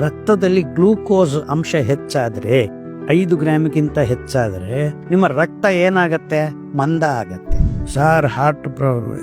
ರಕ್ತದಲ್ಲಿ ಗ್ಲೂಕೋಸ್ ಅಂಶ ಹೆಚ್ಚಾದ್ರೆ 5 ಗ್ರಾಮ್ಗಿಂತ ಹೆಚ್ಚಾದ್ರೆ ನಿಮ್ಮ ರಕ್ತ ಏನಾಗತ್ತೆ? ಮಂದ ಆಗತ್ತೆ. Sir heart problem,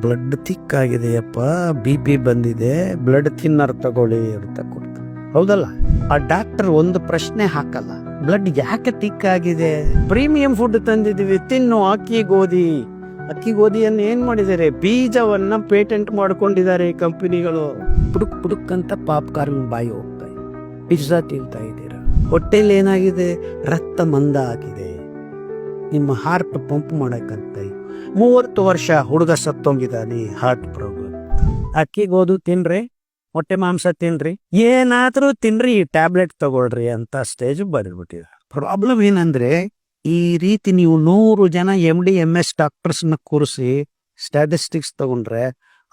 blood thick ಆಗಿದೆಯಪ್ಪ, BP ಬಂದಿದೆ, ಬ್ಲಡ್ ಥಿನ್ನರ್ ತಗೊಳ್ಳಿ ಅಂತ ಕೊಡ್ತಾರೆ. ಹೌದಲ್ಲ? ಆ ಡಾಕ್ಟರ್ ಒಂದು ಪ್ರಶ್ನೆ ಹಾಕಲ್ಲ, ಬ್ಲಡ್ ಯಾಕೆ ಥಿಕ್ ಆಗಿದೆ? ಪ್ರೀಮಿಯಂ ಫುಡ್ ತಂದಿದೀವಿ, ತಿನ್ನು. ಅಕ್ಕಿ ಗೋಧಿಯನ್ನು ಏನ್ ಮಾಡಿದ್ದಾರೆ? ಬೀಜವನ್ನ ಪೇಟೆಂಟ್ ಮಾಡ್ಕೊಂಡಿದ್ದಾರೆ ಈ ಕಂಪನಿಗಳು. ಪುಡುಕ್ ಅಂತ ಪಾಪ್ಕಾರ್ನ್ ಬಾಯಿ ಹೋಗ್ತಾ ಇದೆ, ಪಿಜ್ಜಾ ತಿಂತಾ ಇದ್ದೀರಾ. ಹೊಟ್ಟೆಲಿ ಏನಾಗಿದೆ? ರಕ್ತ ಮಂದ ಆಗಿದೆ, ನಿಮ್ಮ ಹಾರ್ಟ್ ಪಂಪ್ ಮಾಡಕ್ಕಂತ. 30 ವರ್ಷ ಹುಡುಗ ಸತ್ತೋಗಿದ್ದಾನೆ, ಹಾರ್ಟ್ ಪ್ರಾಬ್ಲಮ್. ಅಕ್ಕಿ ಗೋಧಿ ತಿನ್ರಿ, ಹೊಟ್ಟೆ ಮಾಂಸ ತಿನ್ರಿ, ಏನಾದ್ರೂ ತಿನ್ರಿ, ಈ ಟ್ಯಾಬ್ಲೆಟ್ ತಗೊಳ್ರಿ ಅಂತ ಸ್ಟೇಜ್ ಬಂದ್ಬಿಟ್ಟಿದೆ. ಪ್ರಾಬ್ಲಮ್ ಏನಂದ್ರೆ, ಈ ರೀತಿ ನೀವು 100 ಜನ MD MS ಡಾಕ್ಟರ್ಸ್ನ ಕೂರಿಸಿ ಸ್ಟ್ಯಾಟಿಸ್ಟಿಕ್ಸ್ ತಗೊಂಡ್ರೆ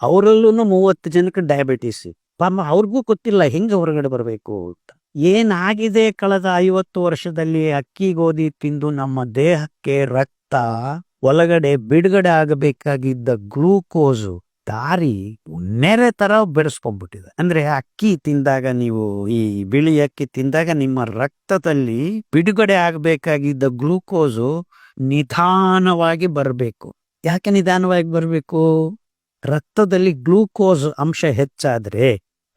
ಅವರಲ್ಲೂ 30 ಜನಕ್ಕೆ ಡಯಾಬಿಟೀಸ್. ಪಾಪ ಅವ್ರಿಗೂ ಗೊತ್ತಿಲ್ಲ ಹೆಂಗೆ ಹೊರಗಡೆ ಬರಬೇಕು ಅಂತ. ಏನಾಗಿದೆ ಕಳೆದ 50 ವರ್ಷದಲ್ಲಿ? ಅಕ್ಕಿ ಗೋಧಿ ತಿಂದು ನಮ್ಮ ದೇಹಕ್ಕೆ ರಕ್ತ ಒಳಗಡೆ ಬಿಡುಗಡೆ ಆಗಬೇಕಾಗಿದ್ದ ಗ್ಲೂಕೋಸು ದಾರಿ ನೆರೆ ತರ ಬೆಳೆಸ್ಕೊಂಡ್ಬಿಟ್ಟಿದೆ. ಅಂದ್ರೆ ಅಕ್ಕಿ ತಿಂದಾಗ, ನೀವು ಈ ಬಿಳಿ ಅಕ್ಕಿ ತಿಂದಾಗ ನಿಮ್ಮ ರಕ್ತದಲ್ಲಿ ಬಿಡುಗಡೆ ಆಗಬೇಕಾಗಿದ್ದ ಗ್ಲೂಕೋಸು ನಿಧಾನವಾಗಿ ಬರಬೇಕು. ಯಾಕೆ ನಿಧಾನವಾಗಿ ಬರಬೇಕು? ರಕ್ತದಲ್ಲಿ ಗ್ಲೂಕೋಸ್ ಅಂಶ ಹೆಚ್ಚಾದ್ರೆ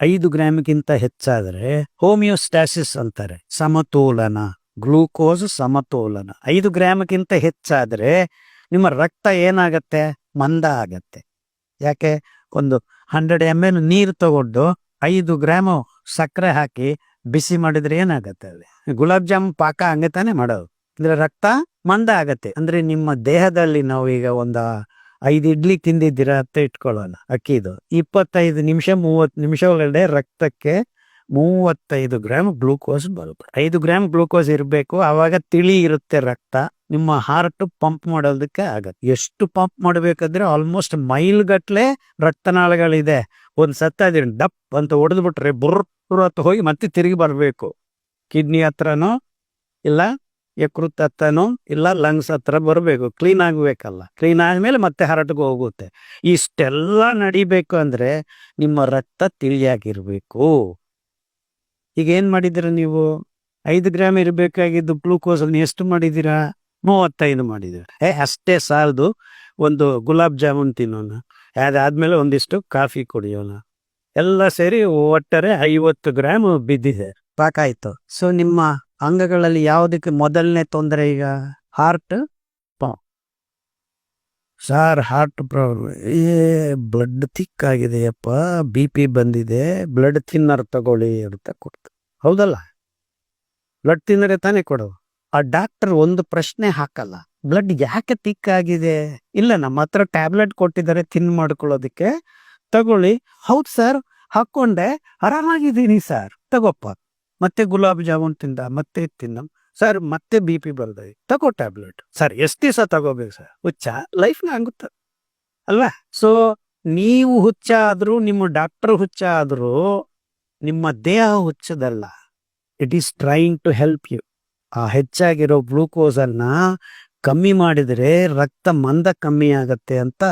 5 ಗ್ರಾಮ್ಗಿಂತ ಹೆಚ್ಚಾದ್ರೆ ಹೋಮಿಯೋಸ್ಟಾಸಿಸ್ ಅಂತಾರೆ, ಸಮತೋಲನ, ಗ್ಲೂಕೋಸ್ ಸಮತೋಲನ. 5 ಗ್ರಾಮ್ಗಿಂತ ಹೆಚ್ಚಾದ್ರೆ ನಿಮ್ಮ ರಕ್ತ ಏನಾಗತ್ತೆ? ಮಂದ ಆಗತ್ತೆ. ಯಾಕೆ? ಒಂದು 100 ml ನೀರು ತಗೊಂಡು 5 ಗ್ರಾಮು ಸಕ್ಕರೆ ಹಾಕಿ ಬಿಸಿ ಮಾಡಿದ್ರೆ ಏನಾಗತ್ತೆ? ಗುಲಾಬ್ ಜಾಮೂನ್ ಪಾಕ ಹಂಗೆ ತಾನೆ ಮಾಡೋದು. ಅಂದ್ರೆ ರಕ್ತ ಮಂದ ಆಗತ್ತೆ. ಅಂದ್ರೆ ನಿಮ್ಮ ದೇಹದಲ್ಲಿ ನಾವು ಈಗ 5 ಇಡ್ಲಿ ತಿಂದಿದ್ದೀರಾ ಅಂತ ಇಟ್ಕೊಳ್ಳೋಣ, ಅಕ್ಕಿದು 25 ನಿಮಿಷ 30 ನಿಮಿಷ ಒಳಗಡೆ ರಕ್ತಕ್ಕೆ 35 ಗ್ರಾಮ್ ಗ್ಲೂಕೋಸ್ ಬರುತ್ತೆ. 5 ಗ್ರಾಮ್ ಗ್ಲೂಕೋಸ್ ಇರಬೇಕು, ಆವಾಗ ತಿಳಿ ಇರುತ್ತೆ ರಕ್ತ. ನಿಮ್ಮ ಹಾರ್ಟ್ ಪಂಪ್ ಮಾಡೋದಕ್ಕೆ ಆಗತ್ತೆ. ಎಷ್ಟು ಪಂಪ್ ಮಾಡಬೇಕಂದ್ರೆ ಆಲ್ಮೋಸ್ಟ್ ಮೈಲ್ ಗಟ್ಲೆ ರಕ್ತನಾಳಗಳಿದೆ. ಒಂದ್ ಸತ್ತ ಡಪ್ ಅಂತ ಹೊಡೆದು ಬಿಟ್ರೆ ಬುರ್ರ ಅಂತ ಹೋಗಿ ಮತ್ತೆ ತಿರುಗಿ ಬರಬೇಕು. ಕಿಡ್ನಿ ಹತ್ರನೋ ಇಲ್ಲ ಯಕೃತ್ ಹತ್ರನೋ ಇಲ್ಲ ಲಂಗ್ಸ್ ಹತ್ರ ಬರಬೇಕು. ಕ್ಲೀನ್ ಆಗ್ಬೇಕಲ್ಲ. ಕ್ಲೀನ್ ಆದ್ಮೇಲೆ ಮತ್ತೆ ಹಾರ್ಟ್ಗೆ ಹೋಗುತ್ತೆ. ಇಷ್ಟೆಲ್ಲ ನಡಿಬೇಕು ಅಂದ್ರೆ ನಿಮ್ಮ ರಕ್ತ ತಿಳಿಯಾಗಿರ್ಬೇಕು. ಈಗ ಏನ್ ಮಾಡಿದಿರ ನೀವು? 5 ಗ್ರಾಮ್ ಇರಬೇಕಾಗಿದ್ದು ಗ್ಲೂಕೋಸ್ ಎಷ್ಟು ಮಾಡಿದೀರಾ? 35 ಮಾಡಿದೀರ. ಅಷ್ಟೇ ಸಾಲದು. ಒಂದು ಗುಲಾಬ್ ಜಾಮೂನ್ ತಿನ್ನೋಣ, ಅದಾದ್ಮೇಲೆ ಒಂದಿಷ್ಟು ಕಾಫಿ ಕುಡಿಯೋಣ, ಎಲ್ಲ ಸೇರಿ ಒಟ್ಟಾರೆ 50 ಗ್ರಾಮ್ ಬಿದ್ದಿದೆ, ಸಾಕಾಯ್ತು. ಸೊ ನಿಮ್ಮ ಅಂಗಗಳಲ್ಲಿ ಯಾವುದಕ್ಕೆ ಮೊದಲನೇ ತೊಂದರೆ? ಈಗ heart. Sir heart problem, blood thick ಆಗಿದೆಯಪ್ಪ, BP ಬಂದಿದೆ, ಬ್ಲಡ್ ಥಿನ್ನರ್ ತಗೊಳ್ಳಿ ಅಂತ ಕೊಡ್ತಾರೆ. ಹೌದಲ್ಲ? ಬ್ಲಡ್ ಥಿನ್ನರ್ ತಾನೇ ಕೊಡೋದು. ಆ ಡಾಕ್ಟರ್ ಒಂದು ಪ್ರಶ್ನೆ ಹಾಕಲ್ಲ, ಬ್ಲಡ್ ಯಾಕೆ ಥಿಕ್ ಆಗಿದೆ? ಇಲ್ಲ, ನಮ್ಮ ಹತ್ರ ಟ್ಯಾಬ್ಲೆಟ್ ಕೊಟ್ಟಿದ್ದಾರೆ ತಿನ್ ಮಾಡ್ಕೊಳ್ಳೋದಕ್ಕೆ, ತಗೊಳ್ಳಿ. ಹೌದು ಸರ್, ಹಾಕೊಂಡೆ, ಆರಾಮಾಗಿದ್ದೀನಿ ಸರ್, ತಗೋಪ್ಪ. ಮತ್ತೆ ಗುಲಾಬ್ ಜಾಮೂನ್ ತಿಂದ, ಮತ್ತೆ ತಿಂದ ಸರ್, ಮತ್ತೆ BP ಬರ್ದೆ, ತಗೋ ಟ್ಯಾಬ್ಲೆಟ್. ಸರ್ ಎಷ್ಟು ದಿವಸ ತಗೋಬೇಕು ಸರ್? ಹುಚ್ಚ ಲೈಫ್ನ ಆಗುತ್ತೆ ಅಲ್ವಾ? ಸೊ ನೀವು ಹುಚ್ಚ ಆದ್ರೂ, ನಿಮ್ಮ ಡಾಕ್ಟರ್ ಹುಚ್ಚ ಆದ್ರೂ, ನಿಮ್ಮ ದೇಹ ಹುಚ್ಚದಲ್ಲ. It is trying to help you. ಆ ಹೆಚ್ಚಾಗಿರೋ ಗ್ಲೂಕೋಸ್ ಅನ್ನ ಕಮ್ಮಿ ಮಾಡಿದ್ರೆ ರಕ್ತ ಮಂದ ಕಮ್ಮಿ ಆಗತ್ತೆ ಅಂತ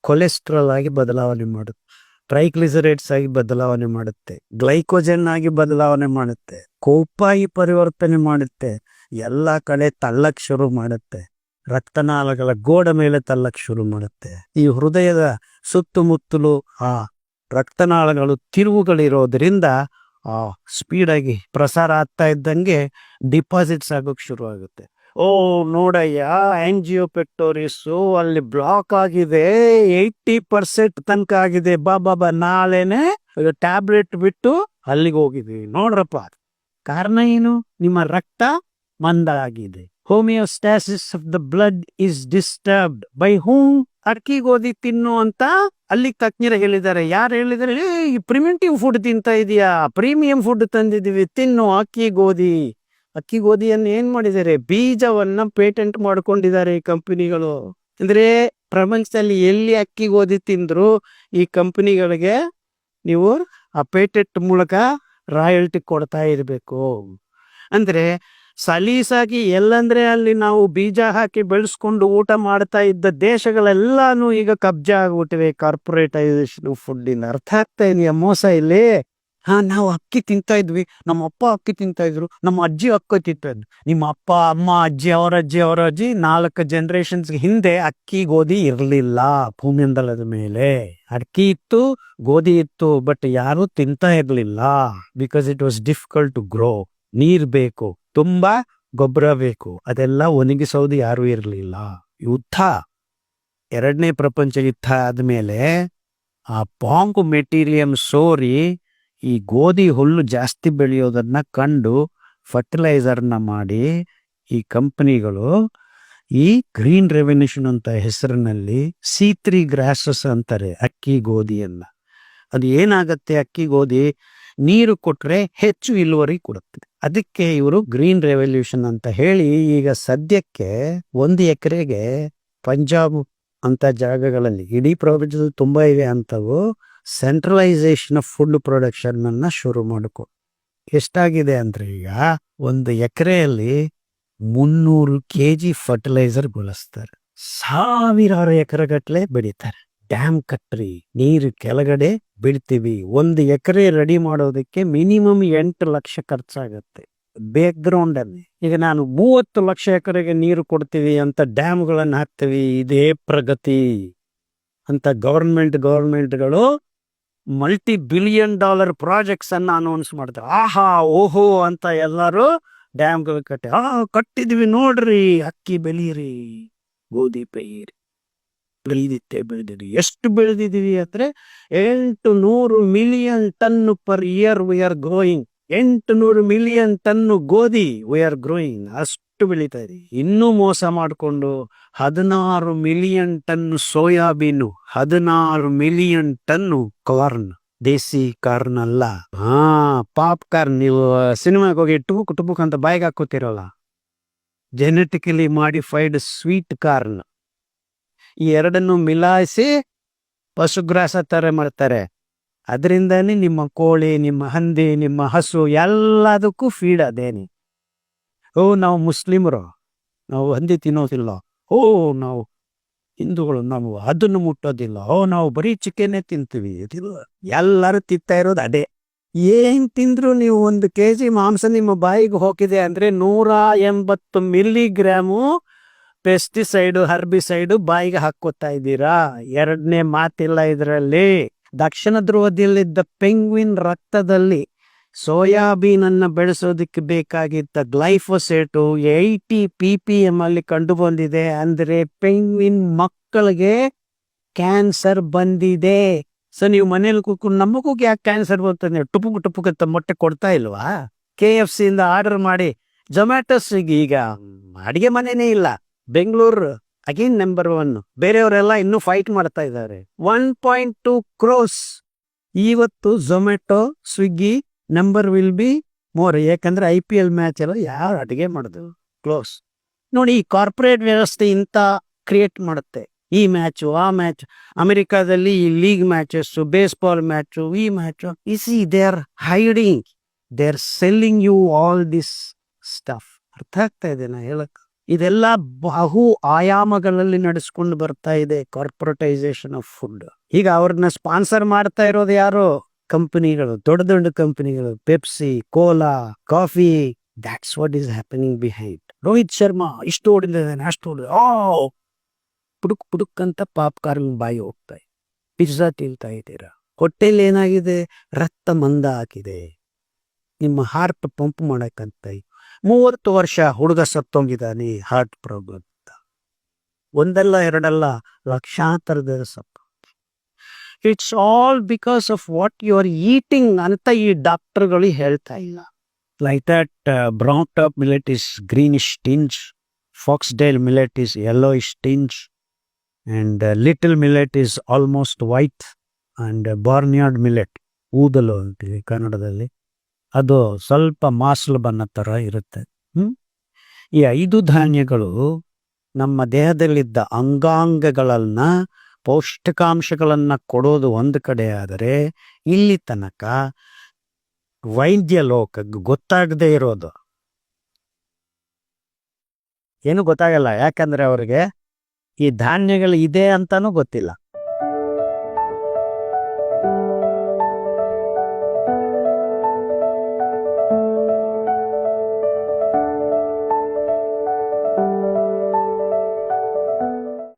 ಕೊಲೆಸ್ಟ್ರಾಲ್ ಆಗಿ ಬದಲಾವಣೆ ಮಾಡುತ್ತೆ, ಟ್ರೈಗ್ಲಿಸರೈಡ್ಸ್ ಆಗಿ ಬದಲಾವಣೆ ಮಾಡುತ್ತೆ, ಗ್ಲೈಕೋಜನ್ ಆಗಿ ಬದಲಾವಣೆ ಮಾಡುತ್ತೆ, ಕೊಪ್ಪಾಗಿ ಪರಿವರ್ತನೆ ಮಾಡುತ್ತೆ, ಎಲ್ಲ ಕಡೆ ತಳ್ಳಕ್ ಶುರು ಮಾಡುತ್ತೆ, ರಕ್ತನಾಳಗಳ ಗೋಡ ಮೇಲೆ ತಳ್ಳಕ್ ಶುರು ಮಾಡುತ್ತೆ. ಈ ಹೃದಯದ ಸುತ್ತಮುತ್ತಲು ಆ ರಕ್ತನಾಳಗಳು ತಿರುವುಗಳಿರೋದ್ರಿಂದ ಆ ಸ್ಪೀಡಾಗಿ ಪ್ರಸಾರ ಆಗ್ತಾ ಇದ್ದಂಗೆ ಡಿಪಾಸಿಟ್ಸ್ ಆಗೋಕ್ ಶುರು ಆಗುತ್ತೆ. ಓ ನೋಡಯ್ಯ, ಆಂಜಿಯೋಪೆಕ್ಟೋರಿಸು ಅಲ್ಲಿ ಬ್ಲಾಕ್ ಆಗಿದೆ, 80% ತನಕ ಆಗಿದೆ, ಬಾಬಾ ನಾಳೆನೆ ಟ್ಯಾಬ್ಲೆಟ್ ಬಿಟ್ಟು ಅಲ್ಲಿಗೆ ಹೋಗಿದ್ದೀವಿ ನೋಡ್ರಪ್ಪ. ಕಾರಣ ಏನು? ನಿಮ್ಮ ರಕ್ತ ಮಂದ ಆಗಿದೆ. Homeostasis of the blood is disturbed by ಹೂಮ್? ಅಕ್ಕಿ ಗೋಧಿ ತಿನ್ನು ಅಂತ ಅಲ್ಲಿ ತಜ್ಞರು ಹೇಳಿದ್ದಾರೆ. ಯಾರು ಹೇಳಿದ್ದಾರೆ? ಪ್ರಿಮಿಟಿವ್ ಫುಡ್ ತಿಂತ ಇದೀಯಾ, ಪ್ರೀಮಿಯಂ ಫುಡ್ ತಂದಿದೀವಿ, ತಿನ್ನು. ಅಕ್ಕಿ ಗೋಧಿಯನ್ನು ಏನ್ ಮಾಡಿದ್ದಾರೆ? ಬೀಜವನ್ನ ಪೇಟೆಂಟ್ ಮಾಡ್ಕೊಂಡಿದ್ದಾರೆ ಈ ಕಂಪನಿಗಳು. ಅಂದ್ರೆ ಪ್ರಪಂಚದಲ್ಲಿ ಎಲ್ಲಿ ಅಕ್ಕಿ ಗೋಧಿ ತಿಂದ್ರು ಈ ಕಂಪನಿಗಳಿಗೆ ನೀವು ಆ ಪೇಟೆಂಟ್ ಮೂಲಕ ರಾಯಲ್ಟಿ ಕೊಡ್ತಾ ಇರಬೇಕು. ಅಂದ್ರೆ ಸಲೀಸಾಗಿ ಎಲ್ಲಂದ್ರೆ ಅಲ್ಲಿ ನಾವು ಬೀಜ ಹಾಕಿ ಬೆಳೆಸ್ಕೊಂಡು ಊಟ ಮಾಡ್ತಾ ಇದ್ದ ದೇಶಗಳೆಲ್ಲಾನು ಈಗ ಕಬ್ಜಾ ಆಗ್ಬಿಟ್ಟಿವೆ ಕಾರ್ಪೊರೇಟೈಸೇಷನ್ ಫುಡ್ ಇಂದ. ಅರ್ಥ ಆಗ್ತಾ ಇದೆಯಾ ಮೋಸ ಇಲ್ಲಿ? ನಾವು ಅಕ್ಕಿ ತಿಂತಾ ಇದ್ವಿ, ನಮ್ಮ ಅಪ್ಪ ಅಕ್ಕಿ ತಿಂತಾ ಇದ್ರು, ನಮ್ಮ ಅಜ್ಜಿ ಅಕ್ಕಿ ತಿಂತಾ ಇದ್ರು. ನಿಮ್ಮ ಅಪ್ಪ ಅಮ್ಮ ಅಜ್ಜಿ ಅವರ ಅಜ್ಜಿ ಅವರ ಅಜ್ಜಿ 4 ಜನರೇಷನ್ಸ್ ಹಿಂದೆ ಅಕ್ಕಿ ಗೋಧಿ ಇರಲಿಲ್ಲ ಭೂಮಿಯಂದಲದ ಮೇಲೆ. ಅಕ್ಕಿ ಇತ್ತು, ಗೋಧಿ ಇತ್ತು, ಬಟ್ ಯಾರು ತಿಂತಾ ಇರ್ಲಿಲ್ಲ. Because it was difficult to grow. ನೀರ್ ಬೇಕು, ತುಂಬಾ ಗೊಬ್ಬರ ಬೇಕು, ಅದೆಲ್ಲ ಒಣಗಿಸೋದು ಯಾರು ಇರಲಿಲ್ಲ. ಯುದ್ಧ, 2ನೇ ಪ್ರಪಂಚ ಯುದ್ಧ ಆದ್ಮೇಲೆ ಆ ಬಾಂಬ್ ಮೆಟೀರಿಯಲ್ ಸೋರಿ ಈ ಗೋಧಿ ಹುಲ್ಲು ಜಾಸ್ತಿ ಬೆಳೆಯೋದನ್ನ ಕಂಡು ಫರ್ಟಿಲೈಸರ್ನ ಮಾಡಿ ಈ ಕಂಪನಿಗಳು ಈ ಗ್ರೀನ್ ರೆವಲ್ಯೂಷನ್ ಅಂತ ಹೆಸರಿನಲ್ಲಿ C3 ಗ್ರಾಸಸ್ ಅಂತಾರೆ ಅಕ್ಕಿ ಗೋಧಿಯನ್ನ. ಅದು ಏನಾಗತ್ತೆ, ಅಕ್ಕಿ ಗೋಧಿ ನೀರು ಕೊಟ್ರೆ ಹೆಚ್ಚು ಇಳುವರಿ ಕೊಡುತ್ತೆ. ಅದಕ್ಕೆ ಇವರು ಗ್ರೀನ್ ರೆವಲ್ಯೂಷನ್ ಅಂತ ಹೇಳಿ ಈಗ ಸದ್ಯಕ್ಕೆ 1 ಎಕರೆಗೆ ಪಂಜಾಬ್ ಅಂತ ಜಾಗಗಳಲ್ಲಿ, ಇಡೀ ಪ್ರಪಂಚದಲ್ಲಿ ತುಂಬಾ ಇವೆ ಅಂತವು, ಸೆಂಟ್ರಲೈಸೇಷನ್ ಆಫ್ ಫುಡ್ ಪ್ರೊಡಕ್ಷನ್ ಅನ್ನ ಶುರು ಮಾಡಿಕೊ. ಎಷ್ಟಾಗಿದೆ ಅಂದ್ರೆ ಈಗ 1 ಎಕರೆಯಲ್ಲಿ 300 kg ಫರ್ಟಿಲೈಸರ್ ಬಳಸ್ತಾರೆ. ಸಾವಿರಾರು ಎಕರೆಗಟ್ಲೆ ಬೆಳೀತಾರೆ. ಡ್ಯಾಮ್ ಕಟ್ರಿ, ನೀರು ಕೆಳಗಡೆ ಬಿಡ್ತೀವಿ. 1 ಎಕರೆ ರೆಡಿ ಮಾಡೋದಕ್ಕೆ ಮಿನಿಮಮ್ 8 ಲಕ್ಷ ಖರ್ಚಾಗತ್ತೆ ಬ್ಯಾಕ್ ಗ್ರೌಂಡ್ ಅಲ್ಲಿ. ಈಗ ನಾನು 30 ಲಕ್ಷ ಎಕರೆಗೆ ನೀರು ಕೊಡ್ತೀವಿ ಅಂತ ಡ್ಯಾಮ್ಗಳನ್ನು ಹಾಕ್ತೀವಿ, ಇದೇ ಪ್ರಗತಿ ಅಂತ ಗವರ್ಮೆಂಟ್ಗಳು $multi-billion ಪ್ರಾಜೆಕ್ಟ್ಸ್ ಅನ್ನ ಅನೌನ್ಸ್ ಮಾಡ್ತಾರೆ. ಆಹಾ ಓಹೋ ಅಂತ ಎಲ್ಲರೂ ಡ್ಯಾಮ್ಗಳು ಕಟ್ಟಿದ್ವಿ ನೋಡ್ರಿ, ಅಕ್ಕಿ ಬೆಳೀರಿ, ಗೋಧಿ ಬೆಳೀರಿ. ಬೆಳೆದಿರಿ. ಎಷ್ಟು ಬೆಳೆದಿದೀವಿ ಅಂದ್ರೆ 800 million ton per year we are growing. 800 million ton ಗೋಧಿ ವಿ ಆರ್ ಗ್ರೋಯಿಂಗ್. ಅಷ್ಟು ಬೆಳೀತಾ ಇದೆ. ಇನ್ನೂ ಮೋಸ ಮಾಡಿಕೊಂಡು 16 million ton soybean, 16 million ton corn, ದೇಸಿ ಕಾರ್ನ್ ಅಲ್ಲ, ಪಾಪ್ಕಾರ್ನ್. ನೀವು ಸಿನಿಮಾಗೆ ಹೋಗಿ ಟುಬುಕ್ ಅಂತ ಬಾಯಿಗೆ ಹಾಕೋತಿರಲ್ಲ, ಜೆನೆಟಿಕಲಿ ಮಾಡಿಫೈಡ್ ಸ್ವೀಟ್ ಕಾರ್ನ್. ಈ ಎರಡನ್ನು ಮಿಲಾಯಿಸಿ ಪಶುಗ್ರಾಸ ತರ ಮಾಡ್ತಾರೆ. ಅದರಿಂದಾನೇ ನಿಮ್ಮ ಕೋಳಿ, ನಿಮ್ಮ ಹಂದಿ, ನಿಮ್ಮ ಹಸು ಎಲ್ಲದಕ್ಕೂ ಫೀಡ್ ಅದೇನೆ. ನಾವು ಮುಸ್ಲಿಮರು, ನಾವು ಹಂದಿ ತಿನ್ನೋದಿಲ್ಲ. ನಾವು ಹಿಂದೂಗಳು, ನಾವು ಅದನ್ನು ಮುಟ್ಟೋದಿಲ್ಲ. ನಾವು ಬರೀ ಚಿಕನ್ನೇ ತಿಂತೀವಿ. ಎಲ್ಲರೂ ತಿಂತಾ ಇರೋದು ಅದೇ. ಏನ್ ತಿಂದ್ರು ನೀವು 1 kg ಮಾಂಸ ನಿಮ್ಮ ಬಾಯಿಗೆ ಹೋಗಿದೆ ಅಂದ್ರೆ 180 ಮಿಲಿಗ್ರಾಮು ಪೆಸ್ಟಿಸೈಡು, ಹರ್ಬಿಸೈಡು ಬಾಯಿಗೆ ಹಾಕೋತಾ ಇದ್ದೀರಾ. 2ನೇ ಮಾತಿಲ್ಲ ಇದರಲ್ಲಿ. ದಕ್ಷಿಣ ಧ್ರುವದಲ್ಲಿದ್ದ ಪೆಂಗ್ವಿನ್ ರಕ್ತದಲ್ಲಿ ಸೋಯಾಬೀನ್ ಅನ್ನ ಬೆಳೆಸೋದಕ್ಕೆ ಬೇಕಾಗಿದ್ದ ಗ್ಲೈಫೋಸೇಟು 80 ppm ಅಲ್ಲಿ ಕಂಡು ಬಂದಿದೆ. ಅಂದ್ರೆ ಪೆಂಗ್ವಿನ್ ಮಕ್ಕಳಿಗೆ ಕ್ಯಾನ್ಸರ್ ಬಂದಿದೆ. ಸೊ ನೀವು ಮನೇಲಿ ಕೂತ್ಕೊಂಡು ನಮಗೂ ಯಾಕೆ ಕ್ಯಾನ್ಸರ್ ಬಂತಂದ್ರೆ ಟುಪುಕ್ ಅಂತ ಮೊಟ್ಟೆ ಕೊಡ್ತಾ ಇಲ್ವಾ? KFC ಇಂದ ಆರ್ಡರ್ ಮಾಡಿ, ಜೊಮ್ಯಾಟೊ, ಸ್ವಿಗ್ಗಿ, ಈಗ ಅಡಿಗೆ ಮನೆನೇ ಇಲ್ಲ. Bengaluru again number 1. ಬೇರೆಯವರೆಲ್ಲ ಇನ್ನೂ ಫೈಟ್ ಮಾಡ್ತಾ ಇದ್ದಾರೆ. 1.2 crores. ಇವತ್ತು Zomato, Swiggy number will be more. ಯಾಕಂದ್ರೆ IPL ಮ್ಯಾಚ್ ಎಲ್ಲ ಯಾರು ಅಡಿಗೆ ಮಾಡೋದು, ಕ್ಲೋಸ್. ನೋಡಿ, ಈ ಕಾರ್ಪೊರೇಟ್ ವ್ಯವಸ್ಥೆ ಇಂತ ಕ್ರಿಯೇಟ್ ಮಾಡುತ್ತೆ. ಈ ಮ್ಯಾಚು, ಆ ಮ್ಯಾಚ್, ಅಮೆರಿಕಾದಲ್ಲಿ ಈ ಲೀಗ್ ಮ್ಯಾಚಸ್, ಬೇಸ್ಬಾಲ್ ಮ್ಯಾಚು, ಈ match, they are hiding, they are selling you all this stuff. ಅರ್ಥ ಆಗ್ತಾ ಇದೆ ನಾ ಹೇಳಕ್? ಇದೆಲ್ಲ ಬಹು ಆಯಾಮಗಳಲ್ಲಿ ನಡೆಸ್ಕೊಂಡು ಬರ್ತಾ ಇದೆ ಕಾರ್ಪೊರೇಟೈಸೇಷನ್ ಆಫ್ ಫುಡ್. ಈಗ ಅವ್ರನ್ನ ಸ್ಪಾನ್ಸರ್ ಮಾಡ್ತಾ ಇರೋದು ಯಾರು? ಕಂಪನಿಗಳು, ದೊಡ್ಡ ಕಂಪನಿಗಳು, Pepsi, Cola, coffee. That's what is happening behind. Rohit Sharma ಇಷ್ಟು ಓಡಿದ್ದಾನೆ, ಅಷ್ಟು ಓಡಿದ, ಪುಡುಕ್ ಅಂತ ಪಾಪ್ಕಾರ್ನ್ ಬಾಯಿ ಹೋಗ್ತಾ ಇದೆ. ಪಿಜ್ಜಾ ತಿಂತಾ ಇದ್ದೀರಾ. ಹೊಟ್ಟೆಲಿ ಏನಾಗಿದೆ? ರಕ್ತ ಮಂದ ಹಾಕಿದೆ. ನಿಮ್ಮ ಹಾರ್ಟ್ ಪಂಪ್ ಮಾಡಕ್ಕಂತ 30 ವರ್ಷ ಹುಡುಗ ಸತ್ತೋಗಿದ್ದಾನೆ ಹಾರ್ಟ್ ಪ್ರಾಬ್ಲಮ್ ಅಂತ. 1 2 ಲಕ್ಷಾಂತರದ ಸತ್ತು. It's all because of what you are eating ಅಂತ ಈ ಡಾಕ್ಟರ್ಗಳು ಹೇಳ್ತಾ ಇಲ್ಲ. Like that brown top millet is greenish tinge, foxtail millet is yellowish tinge, and little millet is almost white, and barnyard millet, ಊದಲು ಅಂತೀವಿ ಕನ್ನಡದಲ್ಲಿ, ಅದು ಸ್ವಲ್ಪ ಮಾಸ್ಲು ಬಣ್ಣ ಥರ ಇರುತ್ತೆ. ಈ 5 ಧಾನ್ಯಗಳು ನಮ್ಮ ದೇಹದಲ್ಲಿದ್ದ ಅಂಗಾಂಗಗಳನ್ನ ಪೌಷ್ಟಿಕಾಂಶಗಳನ್ನ ಕೊಡೋದು ಒಂದು ಕಡೆ ಆದರೆ, ಇಲ್ಲಿ ತನಕ ವೈದ್ಯ ಲೋಕಕ್ಕೆ ಗೊತ್ತಾಗದೆ ಇರೋದು ಏನು ಗೊತ್ತಾಗಲ್ಲ. ಯಾಕಂದ್ರೆ ಅವ್ರಿಗೆ ಈ ಧಾನ್ಯಗಳು ಇದೆ ಅಂತಾನೂ ಗೊತ್ತಿಲ್ಲ.